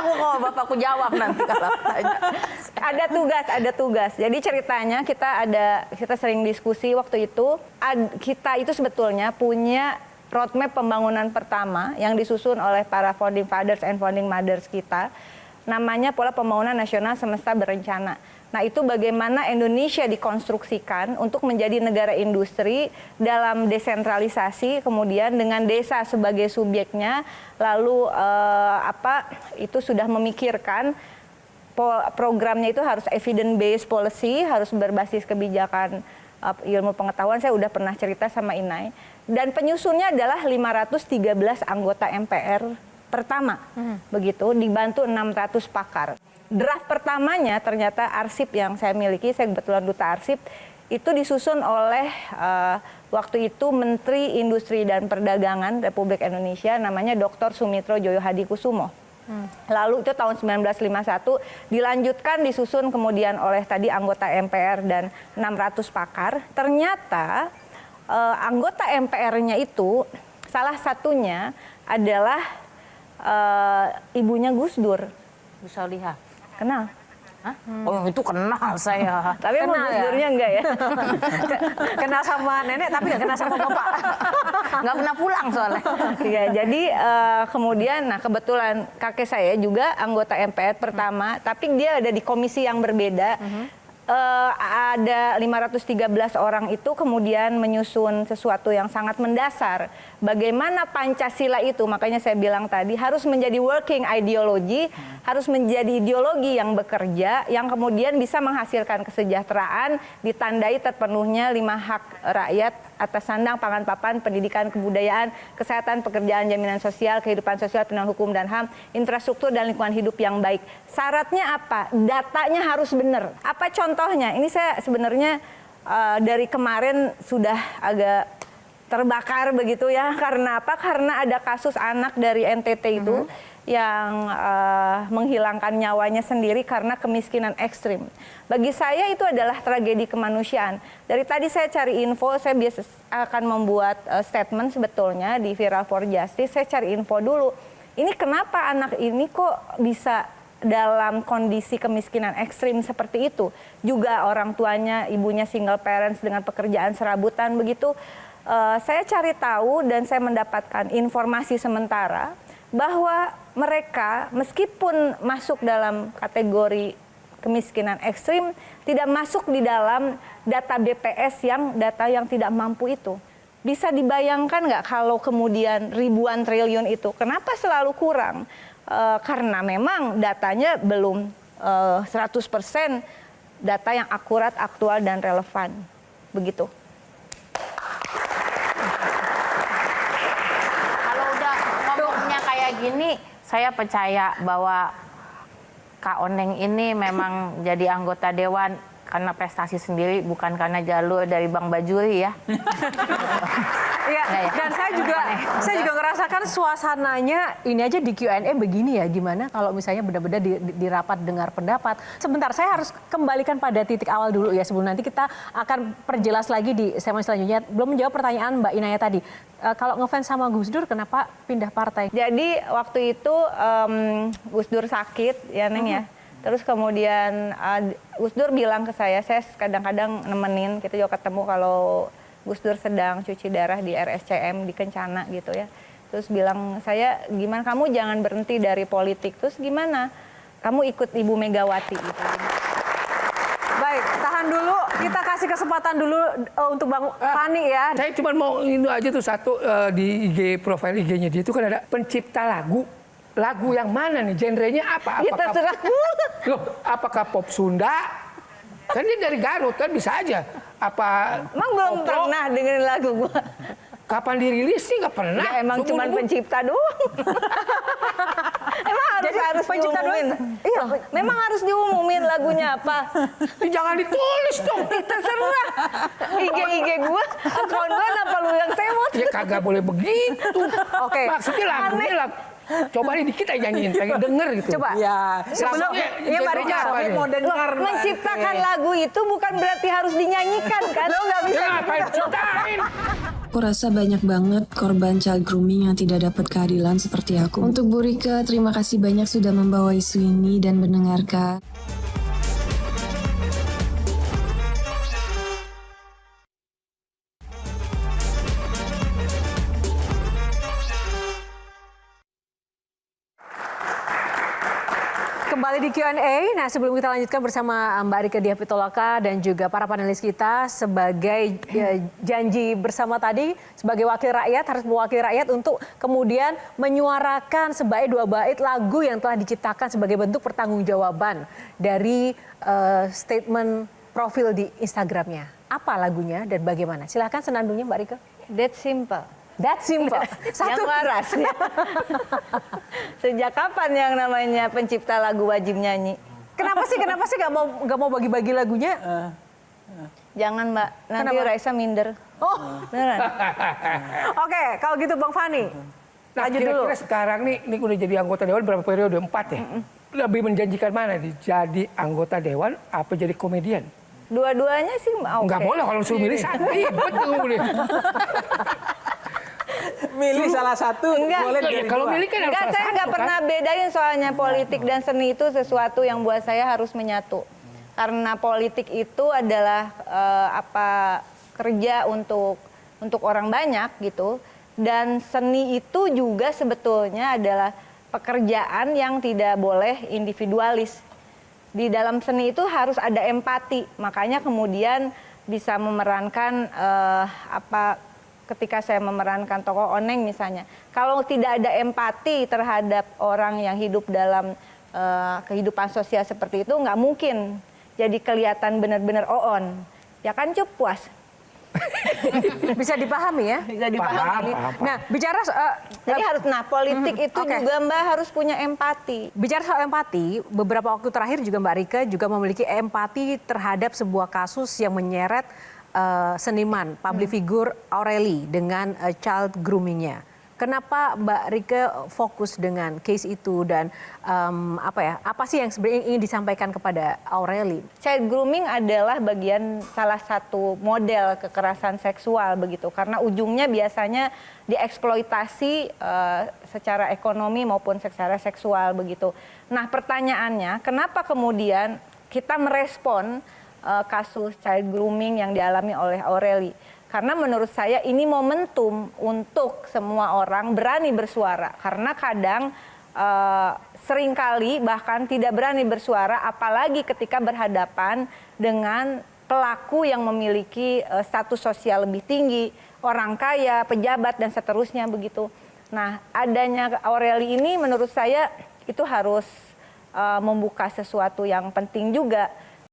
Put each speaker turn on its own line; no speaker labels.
aku kalau bapakku jawab nanti kalau tanya.
Ada tugas. Jadi ceritanya kita sering diskusi waktu itu. Kita itu sebetulnya punya roadmap pembangunan pertama yang disusun oleh para founding fathers and founding mothers kita. Namanya Pola Pembangunan Nasional Semesta Berencana. Nah, itu bagaimana Indonesia dikonstruksikan untuk menjadi negara industri dalam desentralisasi, kemudian dengan desa sebagai subjeknya, lalu itu sudah memikirkan programnya itu harus evidence based policy, harus berbasis kebijakan ilmu pengetahuan. Saya udah pernah cerita sama Inai. Dan penyusunnya adalah 513 anggota MPR pertama, begitu, dibantu 600 pakar. Draft pertamanya ternyata arsip yang saya miliki, saya kebetulan duta arsip, itu disusun oleh waktu itu Menteri Industri dan Perdagangan Republik Indonesia, namanya Dr. Sumitro Joyo Hadikusumo. Lalu itu tahun 1951 dilanjutkan disusun kemudian oleh tadi anggota MPR dan 600 pakar. Ternyata anggota MPR-nya itu salah satunya adalah ibunya Gus Dur.
Bisa lihat.
Kenal?
Hah? Oh itu kenal saya.
Tapi emang Gus Durnya enggak ya?
Kenal sama nenek tapi nggak kenal sama bapak.
Nggak pernah pulang soalnya.
Ya, jadi kemudian, nah kebetulan kakek saya juga anggota MPR pertama, tapi dia ada di komisi yang berbeda. Ada 513 orang itu kemudian menyusun sesuatu yang sangat mendasar. Bagaimana Pancasila itu, makanya saya bilang tadi, harus menjadi working ideology, harus menjadi ideologi yang bekerja, yang kemudian bisa menghasilkan kesejahteraan, ditandai terpenuhnya 5 hak rakyat atas sandang, pangan, papan, pendidikan, kebudayaan, kesehatan, pekerjaan, jaminan sosial, kehidupan sosial, penegakan hukum dan HAM, infrastruktur dan lingkungan hidup yang baik. Syaratnya apa? Datanya harus benar. Apa contohnya? Ini saya sebenarnya dari kemarin sudah agak terbakar begitu ya. Karena apa? Karena ada kasus anak dari NTT itu yang menghilangkan nyawanya sendiri karena kemiskinan ekstrim. Bagi saya itu adalah tragedi kemanusiaan. Dari tadi saya cari info, saya biasa akan membuat statement sebetulnya di Viral for Justice. Saya cari info dulu. Ini kenapa anak ini kok bisa dalam kondisi kemiskinan ekstrim seperti itu? Juga orang tuanya, ibunya single parents dengan pekerjaan serabutan begitu. Saya cari tahu dan saya mendapatkan informasi sementara bahwa mereka meskipun masuk dalam kategori kemiskinan ekstrim, tidak masuk di dalam data BPS yang data yang tidak mampu itu. Bisa dibayangkan nggak kalau kemudian ribuan triliun itu, kenapa selalu kurang? Karena memang datanya belum 100% data yang akurat, aktual, dan relevan. Begitu.
Gini, saya percaya bahwa Kak Oneng ini memang jadi anggota dewan karena prestasi sendiri, bukan karena jalur dari Bang Bajuri ya.
Iya, dan saya juga ngerasakan suasananya ini aja di Q&A begini ya, gimana kalau misalnya benar-benar di rapat dengar pendapat. Sebentar, saya harus kembalikan pada titik awal dulu ya, sebelum nanti kita akan perjelas lagi di segmen selanjutnya. Belum menjawab pertanyaan Mbak Inaya tadi. Kalau ngefans sama Gus Dur, kenapa pindah partai?
Jadi waktu itu Gus Dur sakit ya Neng ya. Terus kemudian Gus Dur bilang ke saya kadang-kadang nemenin, kita juga ketemu kalau Gus Dur sedang cuci darah di RSCM di Kencana gitu ya. Terus bilang saya, gimana kamu jangan berhenti dari politik. Terus gimana? Kamu ikut Ibu Megawati gitu.
Baik, tahan dulu. Kita kasih kesempatan dulu untuk Bang Fani ya.
Saya cuma mau ini aja tuh satu di IG, profil IG-nya dia itu kan ada pencipta lagu. Lagu yang mana nih? Genrenya apa?
Ya terserah.
Loh, apakah pop Sunda? Kan dia dari Garut kan bisa aja. Apa?
Emang belum pernah dengerin lagu gua.
Kapan dirilis sih nggak pernah.
Ya emang cuma pencipta doang. Emang harus diumumin. Iya, memang harus diumumin lagunya apa.
Jangan ditulis dong.
Terserah. IG gua, akun gua apa lu yang semut?
Ya kagak boleh begitu.
Oke.
Maksudnya lagunya lagu. Coba nih kita nyanyiin, pengen denger gitu.
Coba.
Ya,
sebelum ya Mbak Rika
mau
denger. Menciptakan lagu itu bukan berarti harus dinyanyikan kan?
Lo nggak bisa.
Ya ngapain ciptain?
Aku rasa banyak banget korban child grooming yang tidak dapat keadilan seperti aku. Untuk Bu Rika, terima kasih banyak sudah membawa isu ini dan mendengarkan.
Kembali di Q&A. Nah, sebelum kita lanjutkan bersama Mbak Rika Diah Pitoloka dan juga para panelis kita sebagai janji bersama tadi sebagai wakil rakyat harus mewakili rakyat untuk kemudian menyuarakan sebaik 2 bait lagu yang telah diciptakan sebagai bentuk pertanggungjawaban dari statement profil di Instagramnya. Apa lagunya dan bagaimana? Silakan senandungnya Mbak Rika.
That simple.
That simple.
Yang waras. Sejak kapan yang namanya pencipta lagu wajib nyanyi?
Kenapa sih nggak mau bagi-bagi lagunya?
Jangan Mbak, nanti
Kenapa?
Raisa minder.
Oh,
Beneran.
oke. Kalau gitu Bang Fani,
Nah,
lanjut dulu.
kira-kira sekarang nih udah jadi anggota dewan berapa periode? 4 ya? Lebih menjanjikan mana nih? Jadi anggota dewan apa jadi komedian?
Dua-duanya sih oke.
Nggak boleh kalau suruh milih satu. Iya, betul.
Milih salah satu
Enggak.
boleh
Ya,
dari
kalau
dua.
milih kan harus
Enggak,
salah
saya
satu,
nggak
kan?
pernah bedain soalnya politik dan seni itu sesuatu yang buat saya harus menyatu. Karena politik itu adalah kerja untuk orang banyak gitu. Dan seni itu juga sebetulnya adalah pekerjaan yang tidak boleh individualis. Di dalam seni itu harus ada empati. Makanya kemudian bisa memerankan ketika saya memerankan tokoh Oneng misalnya. Kalau tidak ada empati terhadap orang yang hidup dalam kehidupan sosial seperti itu, nggak mungkin jadi kelihatan benar-benar Oon. Ya kan Cup, puas.
Bisa dipahami ya?
Bisa dipahami.
Paham.
Nah, bicara
Jadi harus, politik itu
oke.
juga Mbak harus punya empati.
bicara soal empati, beberapa waktu terakhir juga Mbak Rika juga memiliki empati terhadap sebuah kasus yang menyeret seniman, public figure Aureli dengan child groomingnya. Kenapa Mbak Rika fokus dengan case itu dan apa sih yang sebenarnya ingin disampaikan kepada Aureli?
Child grooming adalah bagian salah satu model kekerasan seksual begitu, karena ujungnya biasanya dieksploitasi secara ekonomi maupun secara seksual begitu. Nah, pertanyaannya, kenapa kemudian kita merespon kasus child grooming yang dialami oleh Aureli? Karena menurut saya ini momentum untuk semua orang berani bersuara. Karena kadang seringkali bahkan tidak berani bersuara, apalagi ketika berhadapan dengan pelaku yang memiliki status sosial lebih tinggi, orang kaya, pejabat, dan seterusnya begitu. Nah, adanya Aureli ini menurut saya itu harus membuka sesuatu yang penting juga.